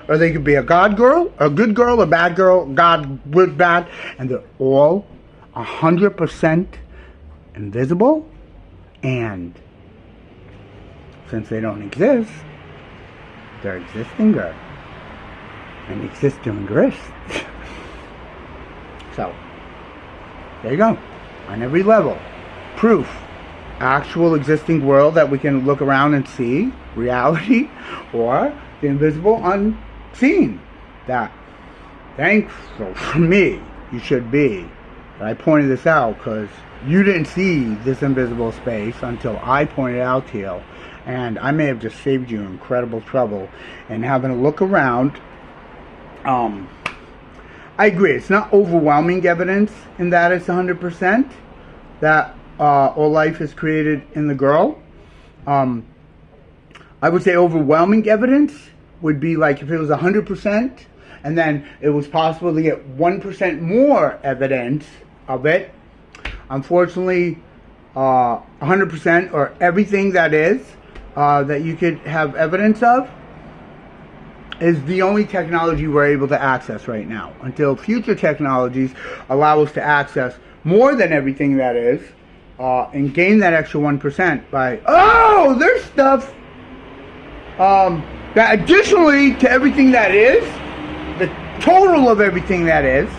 or they could be a god girl, a good girl, a bad girl, god, good, bad, and they're all 100% invisible, and since they don't exist, they're existing good, and exist to exist. So, there you go. On every level, proof. Actual existing world that we can look around and see, reality, or the invisible unseen. That, thankful for me, you should be. But I pointed this out because you didn't see this invisible space until I pointed it out to you. And I may have just saved you incredible trouble and having to look around. I agree, it's not overwhelming evidence in that it's 100% that all life is created in the girl. I would say overwhelming evidence would be like if it was 100% and then it was possible to get 1% more evidence of it. Unfortunately, 100% or everything that is that you could have evidence of is the only technology we're able to access right now. Until future technologies allow us to access more than everything that is, and gain that extra 1% by, there's stuff that additionally to everything that is, the total of everything that is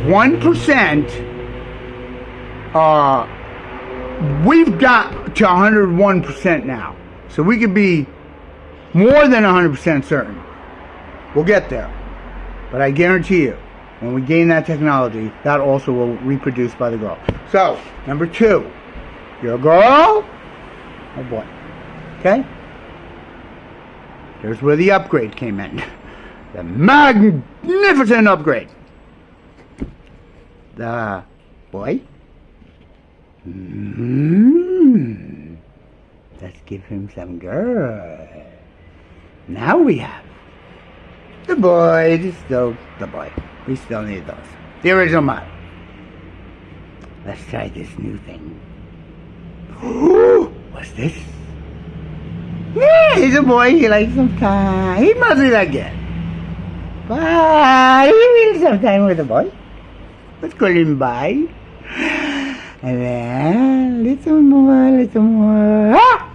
1%. We've got to 101% now. So we could be more than 100% certain. We'll get there. But I guarantee you, when we gain that technology, that also will reproduce by the girl. So, number 2, you're a girl, oh boy. Okay? Here's where the upgrade came in. The magnificent upgrade. The boy. Let's give him some girl. Now we have the boy. This is still the boy. We still need those. The original model. Let's try this new thing. What's this? Yeah, he's a boy. He likes some time. He must be like it. But he needs some time with the boy. Let's call him Bye. And then, little more. Ah!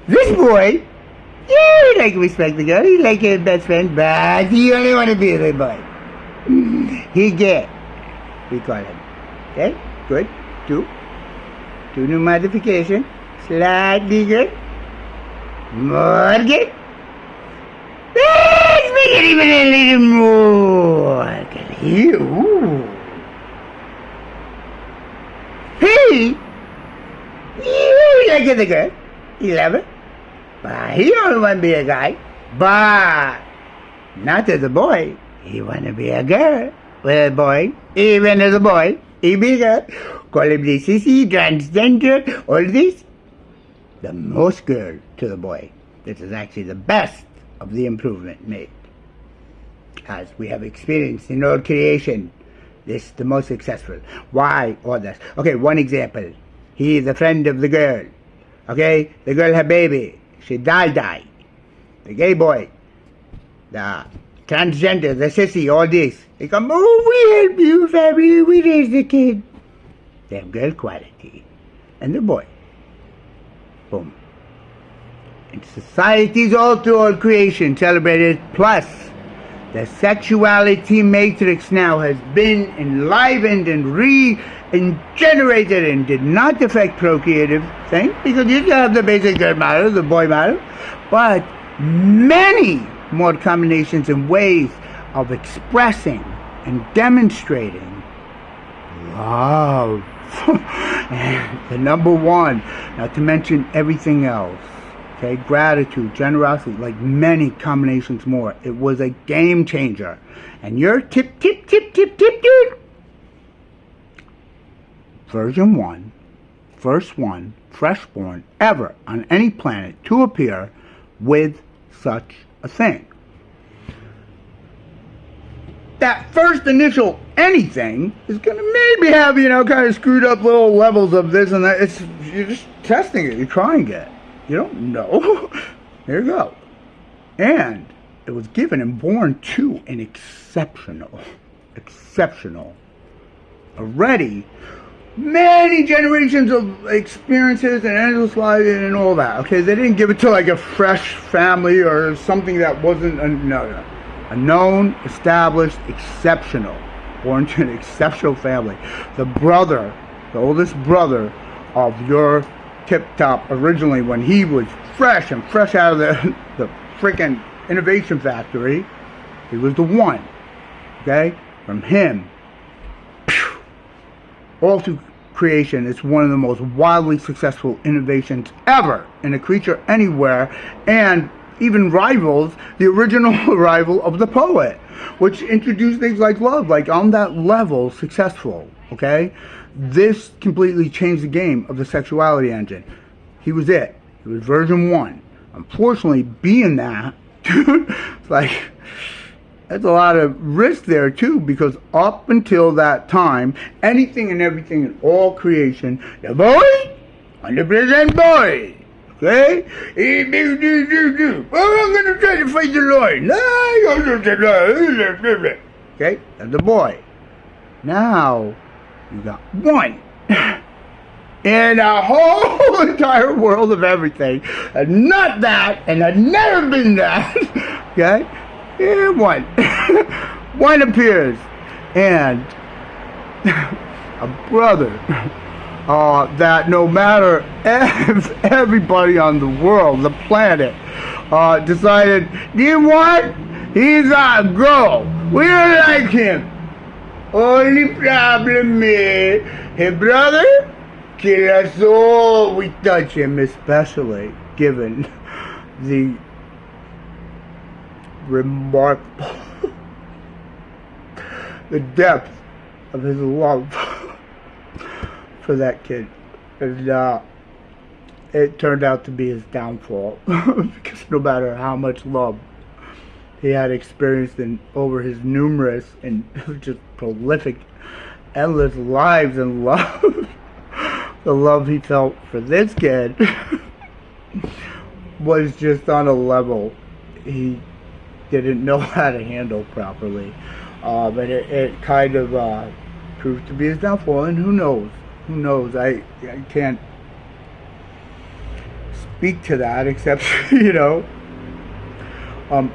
This boy, yeah, he like respect the girl. He like his best friend, but he only want to be with the boy. He gay, we call him. Okay, good. 2 new modification. Slightly good. More good. Let's make it even a little more. Look at you. He like the girl. He love it. But he don't want to be a guy. But not as a boy. He want to be a girl. Well, boy, even as a boy, he be a girl. Call him the sissy, transgender, all this. The most girl to the boy. This is actually the best of the improvement made. As we have experienced in all creation, this is the most successful. Why all this? Okay, one example. He is a friend of the girl. Okay, the girl had baby. She die. The gay boy, the transgender, the sissy, all this. They come, we help you, family, we raise the kid. They have girl quality. And the boy. Boom. And society's all through all creation celebrated. Plus, the sexuality matrix now has been enlivened and regenerated and did not affect procreative thing, because you still have the basic girl model, the boy model, but many more combinations and ways of expressing and demonstrating love. And the number 1, not to mention everything else. Okay, gratitude, generosity, like many combinations more. It was a game changer. And your tip, dude. Version 1, first one, freshborn, ever on any planet to appear with such a thing. That first initial anything is going to maybe have, kind of screwed up little levels of this and that. You're just testing it. You're trying it. You don't know. There you go. And it was given and born to an exceptional, already many generations of experiences and endless life and all that. Okay, they didn't give it to like a fresh family or something that wasn't a known, established, exceptional, born to an exceptional family. The oldest brother of your Tip Top originally, when he was fresh out of the freaking innovation factory, he was the one. Okay, from him, all through creation, it's one of the most wildly successful innovations ever in a creature anywhere, and even rivals the original arrival of the poet, which introduced things like love, like on that level, successful. Okay, this completely changed the game of the sexuality engine. He was it. He was version 1. Unfortunately, being that, it's like, that's a lot of risk there too, because up until that time, anything and everything in all creation, the boy, 100% boy. Okay? Well, I'm going to try to fight the Lord. Okay? That's the boy. Now, you got one. In a whole entire world of everything. And not that, and had never been that. Okay? Yeah, one. One appears. And a brother that no matter everybody on the world, the planet, decided, you know what? He's a girl. We don't like him. Only problem is, hey brother, kill us all. We touch him, especially given the remarkable, the depth of his love for that kid. And it turned out to be his downfall, because no matter how much love he had experienced over his numerous and just prolific, endless lives and love, the love he felt for this kid was just on a level he didn't know how to handle properly. But it kind of proved to be his downfall, and who knows? Who knows? I can't speak to that, except, you know,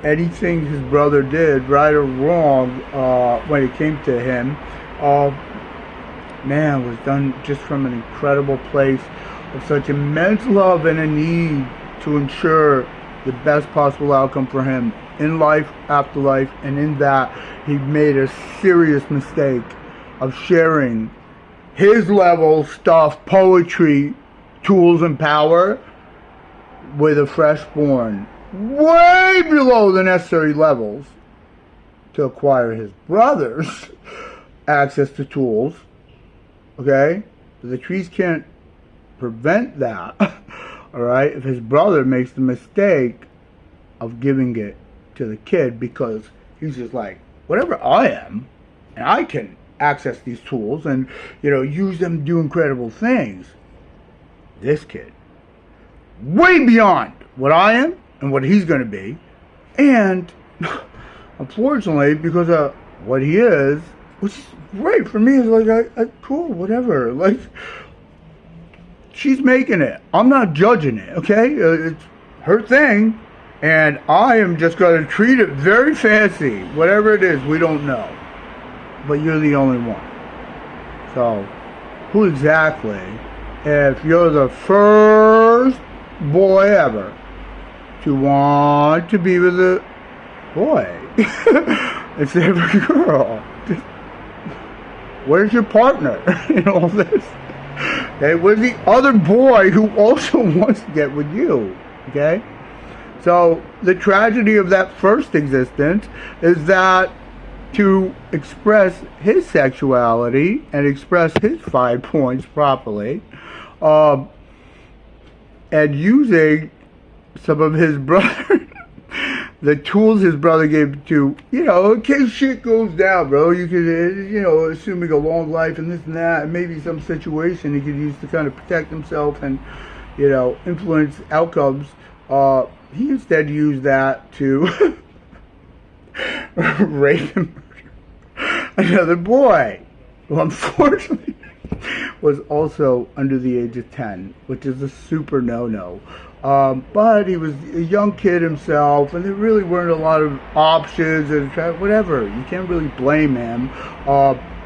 anything his brother did, right or wrong, when it came to him, man, was done just from an incredible place of such immense love and a need to ensure the best possible outcome for him in life, after life, and in that he made a serious mistake of sharing his level stuff, poetry, tools, and power with a freshborn, way below the necessary levels to acquire his brother's access to tools. Okay? The trees can't prevent that. Alright? If his brother makes the mistake of giving it to the kid, because he's just like, whatever I am, and I can access these tools and, you know, use them to do incredible things. This kid, way beyond what I am and what he's going to be, and unfortunately, because of what he is, which is great for me, is like, cool, whatever, like, she's making it, I'm not judging it, okay, it's her thing, and I am just going to treat it very fancy, whatever it is, we don't know, but you're the only one. So, who exactly, if you're the first boy ever to want to be with a boy instead of a girl, where's your partner in all this? Okay, where's the other boy who also wants to get with you? Okay, so the tragedy of that first existence is that to express his sexuality and express his 5 points properly, and using some of his brother, the tools his brother gave to, you know, in case shit goes down, bro, you could, you know, assuming a long life and this and that, and maybe some situation he could use to kind of protect himself and, you know, influence outcomes, he instead used that to rape and murder another boy, who unfortunately was also under the age of 10, which is a super no-no. But he was a young kid himself, and there really weren't a lot of options, and whatever. You can't really blame him.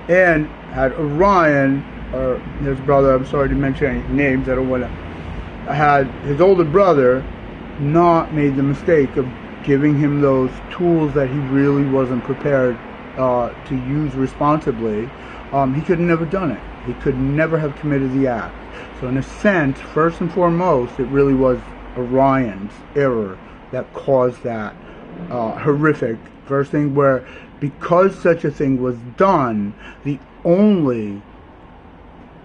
And had Orion, or his brother, I'm sorry to mention any names, I don't want to, had his older brother not made the mistake of giving him those tools that he really wasn't prepared to use responsibly, he could have never done it. He could never have committed the act. So in a sense, first and foremost, it really was Orion's error that caused that horrific first thing, where because such a thing was done, the only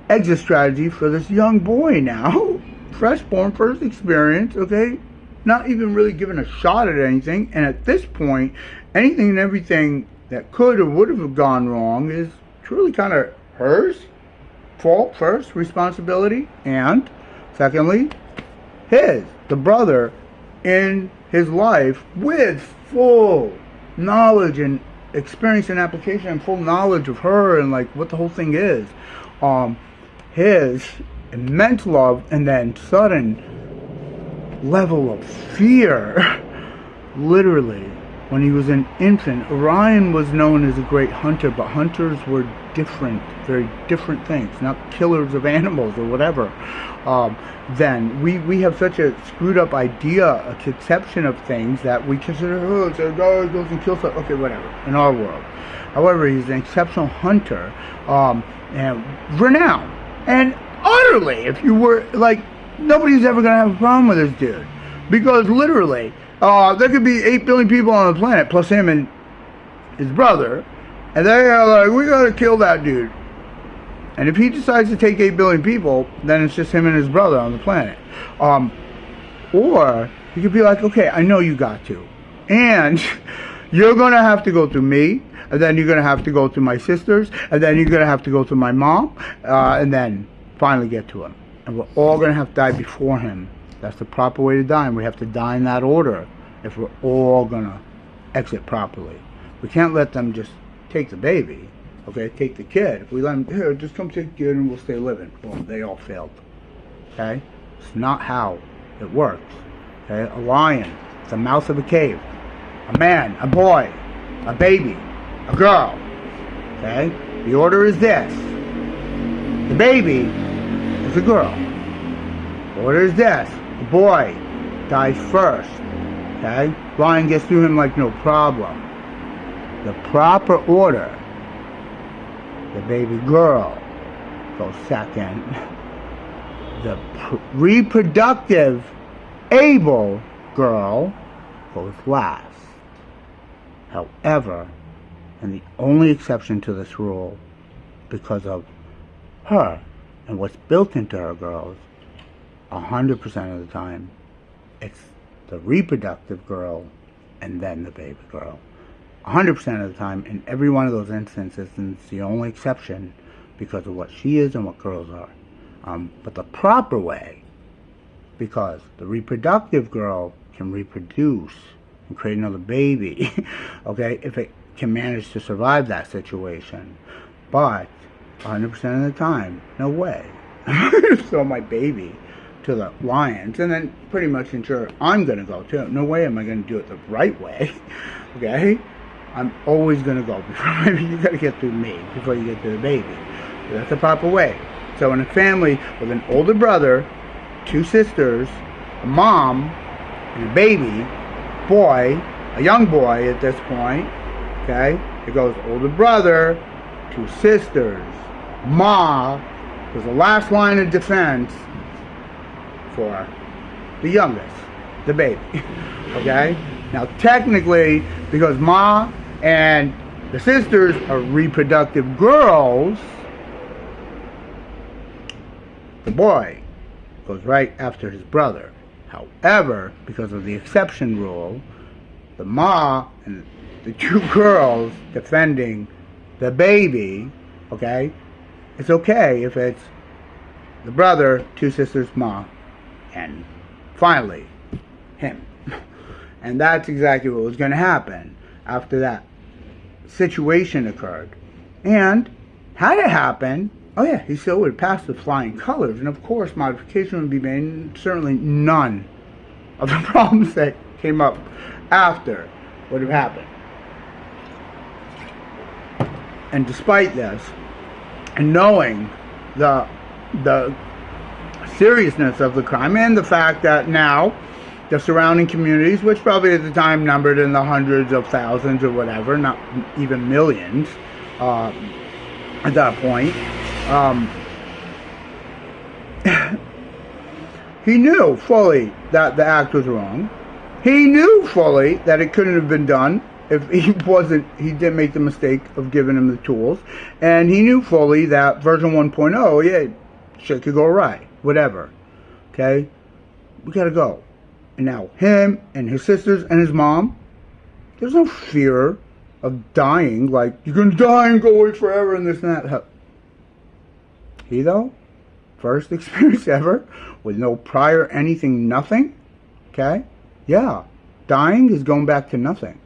exit strategy for this young boy now, freshborn, first experience, okay, not even really given a shot at anything, and at this point, anything and everything that could or would have gone wrong is truly kind of hers. Fault first, responsibility, and secondly, his, the brother in his life with full knowledge and experience and application and full knowledge of her and like what the whole thing is. His immense love and then sudden level of fear. Literally, when he was an infant, Orion was known as a great hunter, but hunters were different, very different things, not killers of animals or whatever. Then we have such a screwed up idea, a conception of things that we consider, oh, it's a guy who goes and kills stuff. Okay, whatever, in our world. However, he's an exceptional hunter, and renowned, and utterly, if you were, like, nobody's ever going to have a problem with this dude. Because literally, there could be 8 billion people on the planet, plus him and his brother, and they are like, we gotta kill that dude. And if he decides to take 8 billion people, then it's just him and his brother on the planet. Or he could be like, okay, I know you got to. And you're gonna have to go through me, and then you're gonna have to go through my sisters, and then you're gonna have to go through my mom, and then finally get to him. And we're all gonna have to die before him. That's the proper way to die, and we have to die in that order if we're all gonna exit properly. We can't let them just take the baby, okay, take the kid. If we let them, here, just come take the kid and we'll stay living. Well, they all failed, okay? It's not how it works, okay? A lion, the mouth of a cave, a man, a boy, a baby, a girl, okay? The order is this. The baby is a girl. The order is this. The boy dies first, okay? Lion gets through him like no problem. The proper order, the baby girl goes second. The reproductive, able girl goes last. However, and the only exception to this rule, because of her and what's built into her girls, 100% of the time, it's the reproductive girl and then the baby girl. 100% of the time, in every one of those instances, and it's the only exception because of what she is and what girls are. But the proper way, because the reproductive girl can reproduce and create another baby, okay, if it can manage to survive that situation. But 100% of the time, no way. I'm going to throw my baby to the lions and then pretty much ensure I'm going to go too. No way am I going to do it the right way, okay? I'm always going to go before you got to get through me before you get to the baby. So that's the proper way. So in a family with an older brother, 2 sisters, a mom, and a baby, boy, a young boy at this point, okay, it goes older brother, 2 sisters, ma was the last line of defense for the youngest, the baby, okay? Now technically, because ma and the sisters are reproductive girls, the boy goes right after his brother. However, because of the exception rule, the ma and the 2 girls defending the baby, okay, it's okay if it's the brother, 2 sisters, ma, and finally, him. And that's exactly what was going to happen after that situation occurred. And had it happened, oh yeah, he still would have passed with flying colors. And of course, modification would be made, and certainly none of the problems that came up after would have happened. And despite this, and knowing the seriousness of the crime and the fact that now the surrounding communities, which probably at the time numbered in the hundreds of thousands or whatever, not even millions at that point, he knew fully that the act was wrong. He knew fully that it couldn't have been done if he didn't make the mistake of giving him the tools. And he knew fully that version 1.0, yeah, shit could go right, whatever. Okay? We gotta go. And now him and his sisters and his mom, there's no fear of dying, like, you're gonna die and go away forever and this and that. He, though, first experience ever, with no prior anything, nothing, okay? Yeah, dying is going back to nothing.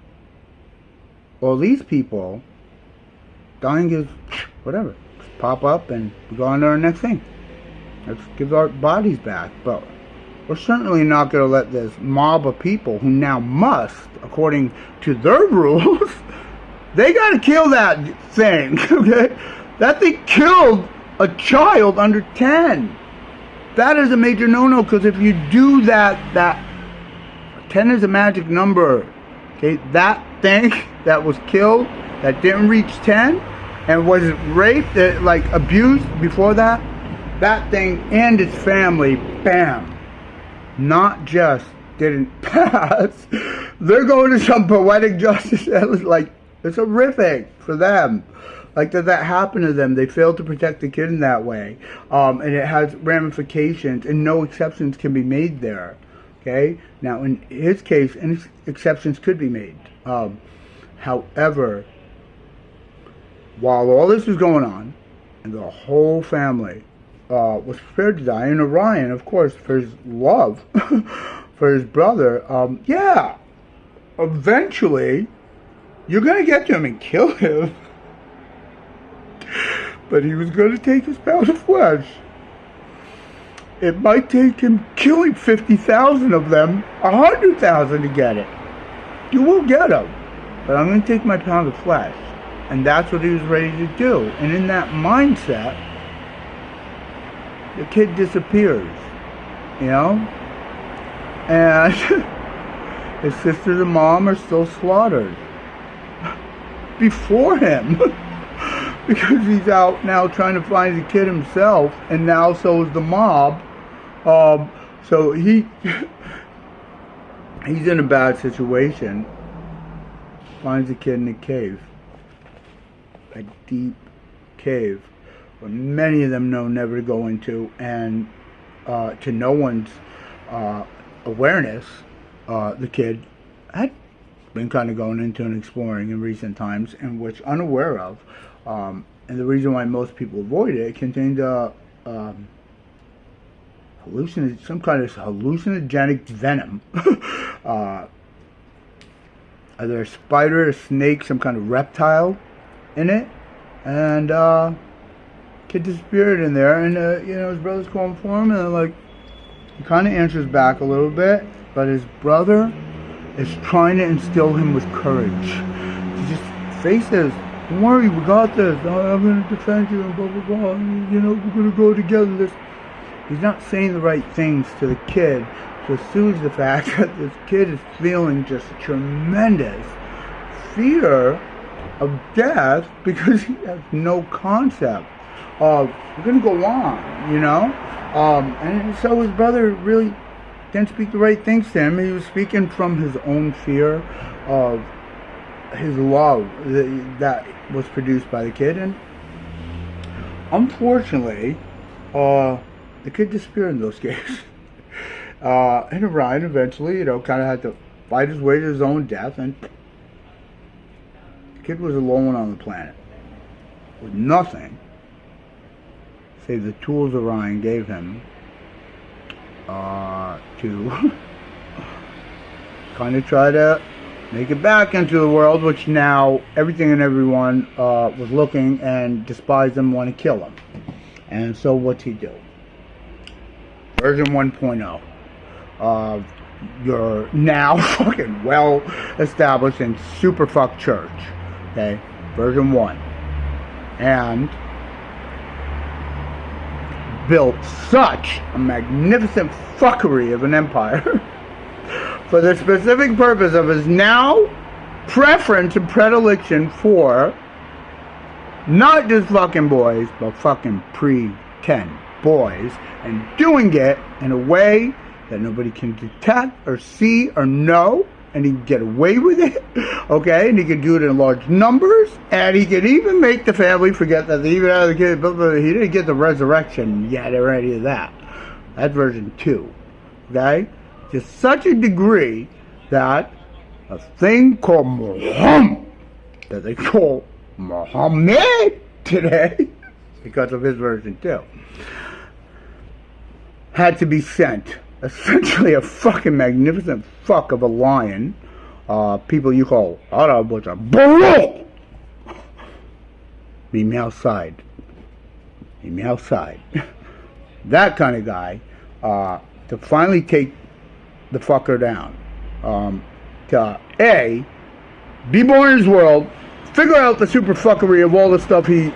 Well, these people, dying is whatever. Just pop up and we go on to our next thing. Let's give our bodies back. But we're certainly not going to let this mob of people who now must, according to their rules, they got to kill that thing, okay? That thing killed a child under 10. That is a major no-no, because if you do that 10 is a magic number, okay? That thing that was killed, that didn't reach 10, and was raped, like abused before that, that thing and its family, bam, not just didn't pass, they're going to some poetic justice that was like, it's horrific for them. Like that happened to them. They failed to protect the kid in that way. And it has ramifications, and no exceptions can be made there. Okay? Now, in his case, exceptions could be made. However, while all this was going on, and the whole family was prepared to die, and Orion, of course, for his love for his brother, yeah, eventually, you're going to get to him and kill him. But he was going to take his pound of flesh. It might take him killing 50,000 of them, 100,000 to get it. You will get him. But I'm going to take my pound of flesh. And that's what he was ready to do. And in that mindset, the kid disappears. You know? And his sisters and mom are still slaughtered. Before him. Because he's out now trying to find the kid himself, and now so is the mob. So he's in a bad situation. Finds the kid in a cave, a deep cave, where many of them know never to go into, and to no one's awareness, the kid had been kind of going into and exploring in recent times, and which unaware of. And the reason why most people avoid it contained some kind of hallucinogenic venom. Either a spider, a snake, some kind of reptile in it. And kid disappeared in there, and you know, his brother's calling for him, and like he kind of answers back a little bit, but his brother is trying to instill him with courage. To just face this. Don't worry, we got this. I'm going to defend you and blah, blah, blah. You know, we're going to go together. He's not saying the right things to the kid to assuage the fact that this kid is feeling just tremendous fear of death because he has no concept of, we're going to go on, you know? And so his brother really didn't speak the right things to him. He was speaking from his own fear of his love that was produced by the kid, and unfortunately the kid disappeared in those cases. And Orion eventually, you know, kind of had to fight his way to his own death, and the kid was alone on the planet with nothing save the tools Orion gave him to kind of try to make it back into the world, which now everything and everyone was looking and despised him, want to kill him. And so what's he do? Version 1.0 of your now fucking well established and super fuck church. Okay, version 1. And built such a magnificent fuckery of an empire for the specific purpose of his now preference and predilection for not just fucking boys, but fucking pre-10 boys, and doing it in a way that nobody can detect or see or know, and he can get away with it, okay? And he can do it in large numbers, and he can even make the family forget that they even had the kid, but he didn't get the resurrection yet or any of that. That's version 2, okay? To such a degree that a thing called Muhammad, that they call Muhammad today, because of his version 2, had to be sent. Essentially a fucking magnificent fuck of a lion. People you call Arab, a bull. Meet me outside. Meet me outside. That kind of guy, to finally take the fucker down. To A, be born in his world, figure out the super fuckery of all the stuff he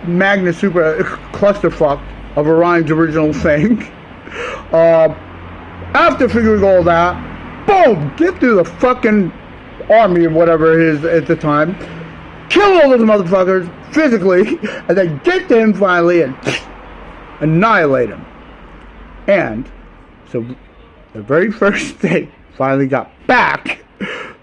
Magna super clusterfuck of Orion's original thing. After figuring all that, boom, get through the fucking army of whatever it is at the time, kill all those motherfuckers physically, and then get to him finally and annihilate him. And so the very first thing finally got back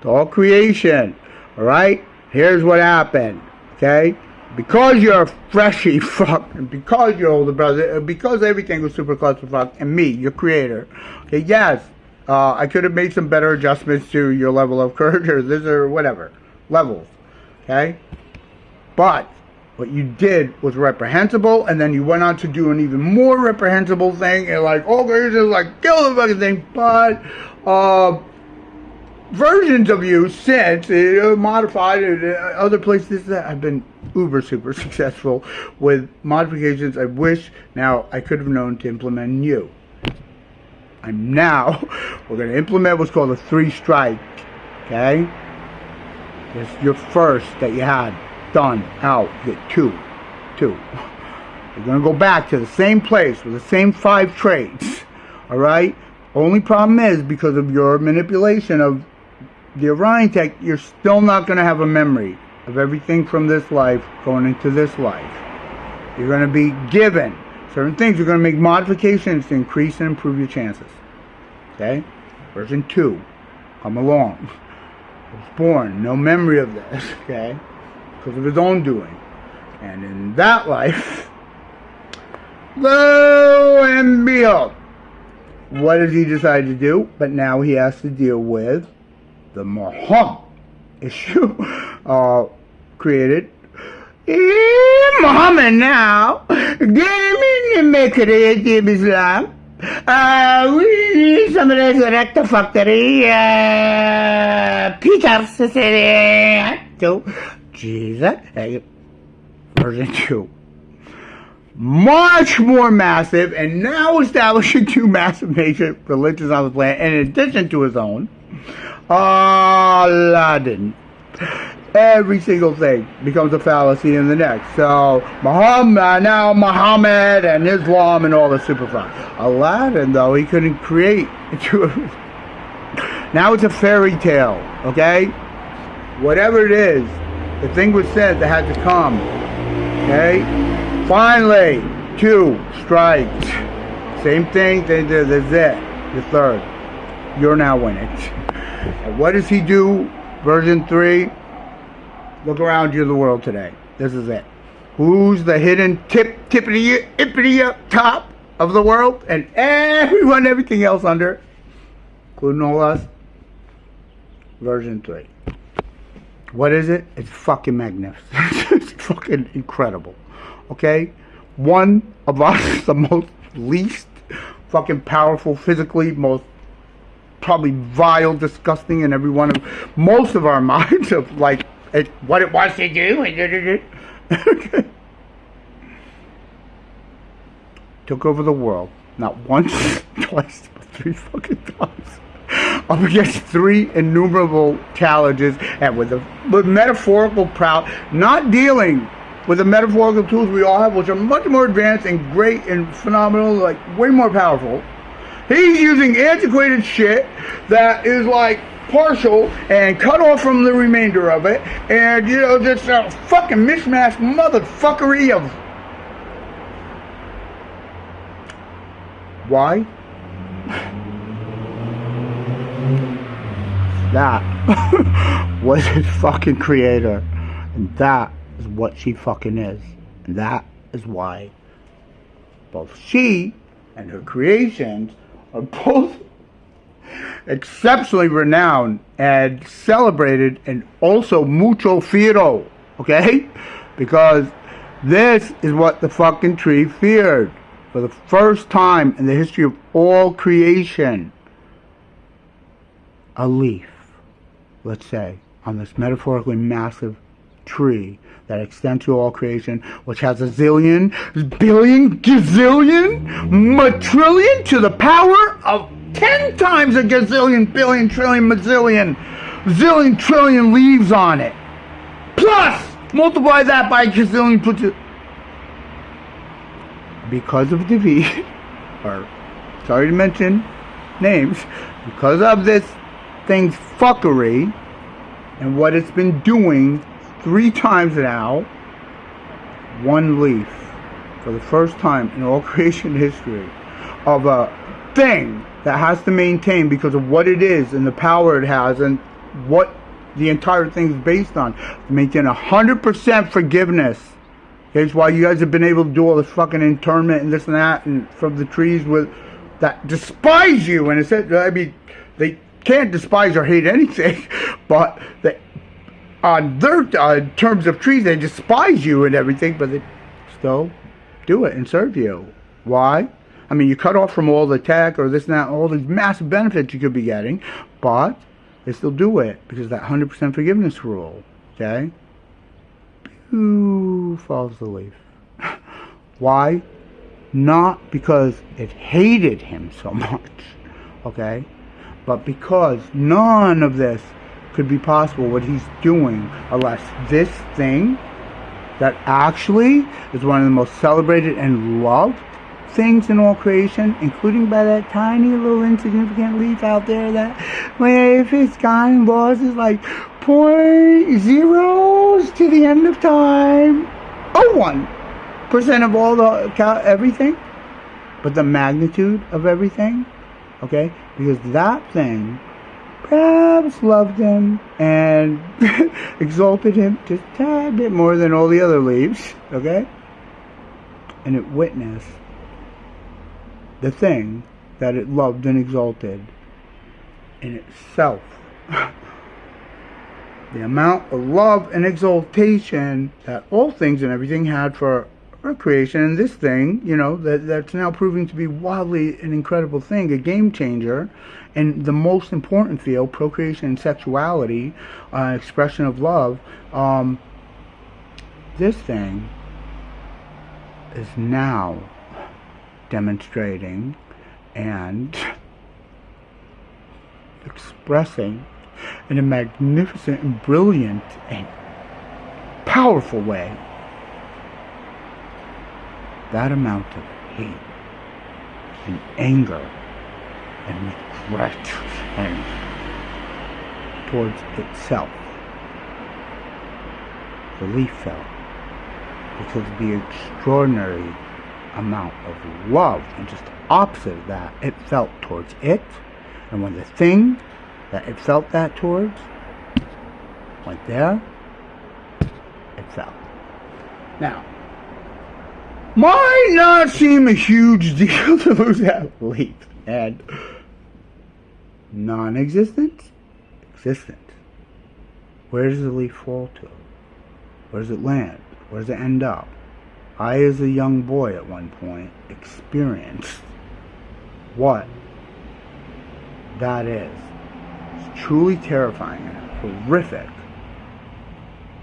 to all creation. Alright? Here's what happened. Okay? Because you're a freshy fuck, and because you're older brother, and because everything was super clusterfuck, and me, your creator, okay, yes, I could have made some better adjustments to your level of courage, or this, or whatever, levels, okay? But what you did was reprehensible, and then you went on to do an even more reprehensible thing, and like, oh, it's just like, kill the fucking thing, but, versions of you since modified other places that have been uber super successful with modifications I wish now I could have known to implement in you. And now we're going to implement what's called a 3-strike. Okay? It's your first that you had done out. You get 2. You're going to go back to the same place with the same 5 traits. Alright? Only problem is because of your manipulation of the Orion tech, you're still not going to have a memory of everything from this life going into this life. You're going to be given certain things. You're going to make modifications to increase and improve your chances. Okay? Version 2. Come along. I was born. No memory of this. Okay? Because of his own doing. And in that life, lo and behold, what does he decide to do? But now he has to deal with the Muhammad issue created. Muhammad now, get him in the Mecca of Islam. We need some resurrect the factory. Peter said to Jesus. Version 2. Much more massive, and now establishing 2 massive major religions on the planet, in addition to his own. Aladdin. Every single thing becomes a fallacy in the next. So Muhammad, now Muhammad and Islam and all the super fun. Aladdin, though, he couldn't create. Now it's a fairy tale, okay? Whatever it is, the thing was said that had to come. Okay? Finally, 2 strikes. Same thing, that's it. The 3rd. You're now winning. And what does he do? Version 3. Look around you in the world today. This is it. Who's the hidden tippity top of the world? And everything else under, including all us. Version 3. What is it? It's fucking magnificent. It's fucking incredible. Okay? One of us, the most least fucking powerful, physically most probably vile, disgusting in most of our minds of like what it wants to do. Took over the world, not once, twice, but 3 fucking times. Up against 3 innumerable challenges, and with metaphorical proud, not dealing with the metaphorical tools we all have, which are much more advanced and great and phenomenal, like way more powerful. He's using antiquated shit that is like partial and cut off from the remainder of it, and you know, just a fucking mishmash motherfuckery of. Why? That was his fucking creator, and that is what she fucking is, and that is why both she and her creations are both exceptionally renowned and celebrated, and also mucho fiero, okay? Because this is what the fucking tree feared for the first time in the history of all creation. A leaf, let's say, on this metaphorically massive tree that extends to all creation, which has a zillion, billion, gazillion, matrillion to the power of 10 times a gazillion, billion, trillion, mazillion, zillion, trillion leaves on it. Plus, multiply that by a gazillion, puts it. Because of defeat, or sorry to mention names, because of this thing's fuckery and what it's been doing 3 times now, 1 leaf for the first time in all creation history of a thing that has to maintain because of what it is and the power it has and what the entire thing is based on, to maintain 100% forgiveness. That's why you guys have been able to do all this fucking internment and this and that, and from the trees with that despise you. And it said, I mean, they can't despise or hate anything, but they, on their terms of trees, they despise you and everything, but they still do it and serve you. Why? I mean, you cut off from all the tech or this and that, all these massive benefits you could be getting, but they still do it because of that 100% forgiveness rule. Okay? Who falls the leaf? Why? Not because it hated him so much, okay? But because none of this could be possible, what he's doing, unless this thing that actually is one of the most celebrated and loved things in all creation, including by that tiny little insignificant leaf out there that, well, if it's gone and lost, is like point zeros to the end of time. 1% of all the everything, but the magnitude of everything, okay? Because that thing perhaps loved him and exalted him just a tad bit more than all the other leaves, okay? And it witnessed the thing that it loved and exalted in itself. The amount of love and exaltation that all things and everything had for our creation, and this thing, you know, that's now proving to be wildly an incredible thing, a game changer, and the most important field, procreation and sexuality, expression of love. This thing is now demonstrating and expressing in a magnificent and brilliant and powerful way that amount of hate and anger and regret and towards itself. The leaf fell because of the extraordinary amount of love, and just the opposite of that it felt towards it. And when the thing that it felt that towards went there, it fell. Now, might not seem a huge deal to lose that leaf, and non-existence, existence. Where does the leaf fall to? Where does it land? Where does it end up? I, as a young boy at one point, experienced what that is. It's truly terrifying and horrific.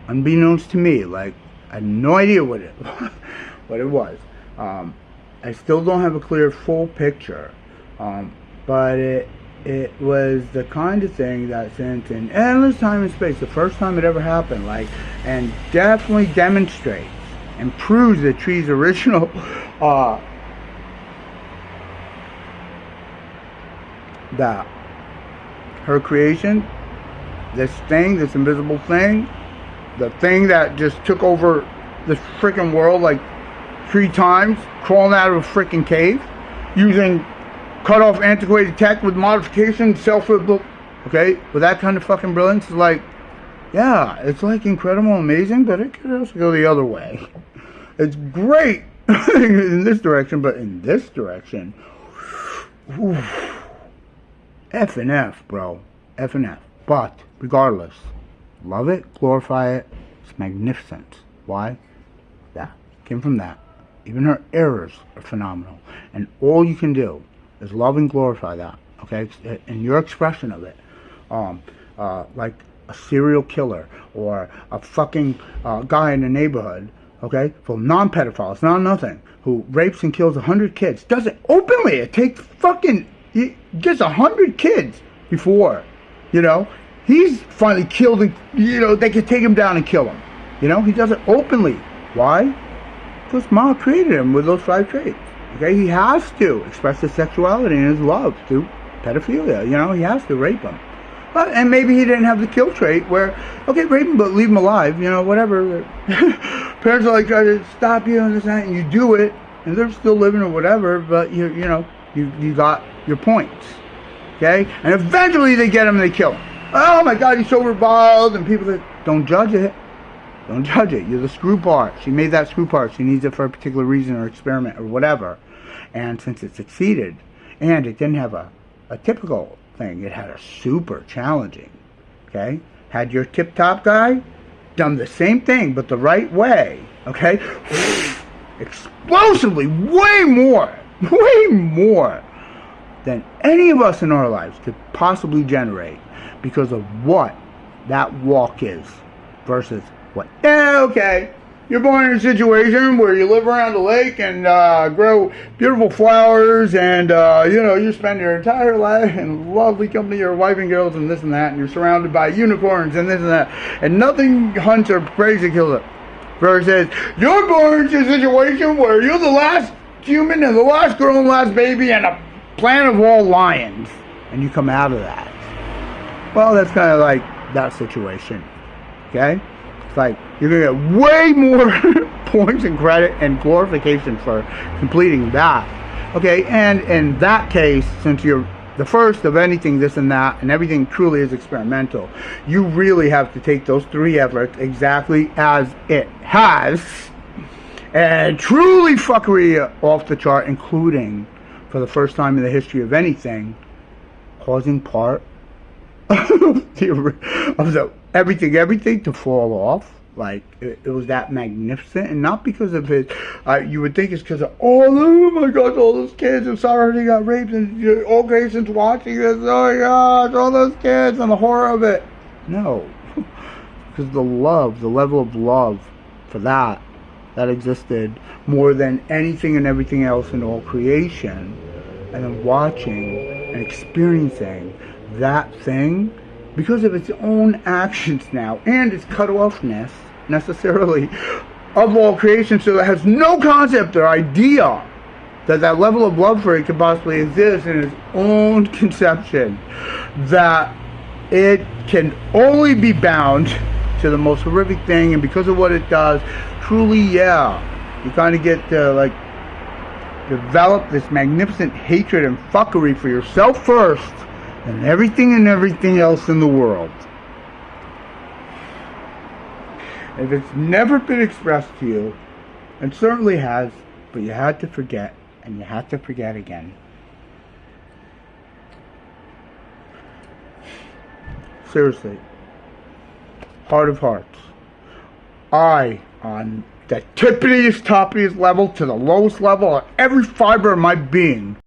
Unbeknownst to me, like, I had no idea what it was. I still don't have a clear, full picture. But it was the kind of thing that since in endless time and space, the first time it ever happened, like, and definitely demonstrates and proves the tree's original that her creation, this thing, this invisible thing, the thing that just took over this freaking world like 3 times, crawling out of a freaking cave, using cut-off antiquated tech with modification, okay, with that kind of fucking brilliance, like, yeah, it's like incredible, amazing, but it could also go the other way. It's great in this direction, but in this direction, oof, F and F, bro, F and F. But regardless, love it, glorify it. It's magnificent. Why? That came from that. Even her errors are phenomenal, and all you can do is love and glorify that. Okay, and your expression of it, like a serial killer or a fucking guy in the neighborhood. Okay, for non-pedophiles, not nothing, who rapes and kills 100 kids, does it openly. It takes fucking, he gets 100 kids before, you know, he's finally killed and, you know, they can take him down and kill him. You know, he does it openly. Why? Because Ma created him with those 5 traits. Okay, he has to express his sexuality and his love through pedophilia. You know, he has to rape him. But, and maybe he didn't have the kill trait where, okay, rape him, but leave him alive, you know, whatever. Parents are like trying to stop you and this and that, and you do it, and they're still living or whatever, but you know, you got your points. Okay? And eventually they get him and they kill him. Oh my God, he's so reviled, and people that don't judge it. Don't judge it. You're the screw part. She made that screw part. She needs it for a particular reason or experiment or whatever. And since it succeeded, and it didn't have a typical thing, it had a super challenging. Okay? Had your tip-top guy done the same thing, but the right way, okay? Explosively, way more than any of us in our lives could possibly generate because of what that walk is versus what. Yeah, okay. You're born in a situation where you live around a lake and grow beautiful flowers, and you know, you spend your entire life in lovely company, your wife and girls and this and that, and you're surrounded by unicorns and this and that, and nothing hunts or preys or kills it. Versus you're born in a situation where you're the last human and the last girl and last baby and a planet of all lions, and you come out of that. Well, that's kind of like that situation. Okay? It's like you're going to get way more points and credit and glorification for completing that. Okay, and in that case, since you're the first of anything, this and that, and everything truly is experimental, you really have to take those 3 efforts exactly as it has and truly fuckery off the chart, including, for the first time in the history of anything, causing part of the everything to fall off. Like, it was that magnificent, and not because of his, you would think it's because of, oh my gosh, all those kids, I'm sorry they got raped, and all Grayson's watching this, oh my gosh, all those kids, and the horror of it. No, because the love, the level of love for that existed more than anything and everything else in all creation, and then watching and experiencing that thing, because of its own actions now, and its cut-offness, necessarily, of all creation, so it has no concept or idea that that level of love for it could possibly exist in its own conception, that it can only be bound to the most horrific thing, and because of what it does, truly, yeah, you kind of get to, like, develop this magnificent hatred and fuckery for yourself first, and everything else in the world. If it's never been expressed to you, and certainly has, but you had to forget, and you had to forget again. Seriously, heart of hearts, I, on the tippiest, toppiest level to the lowest level of every fiber of my being,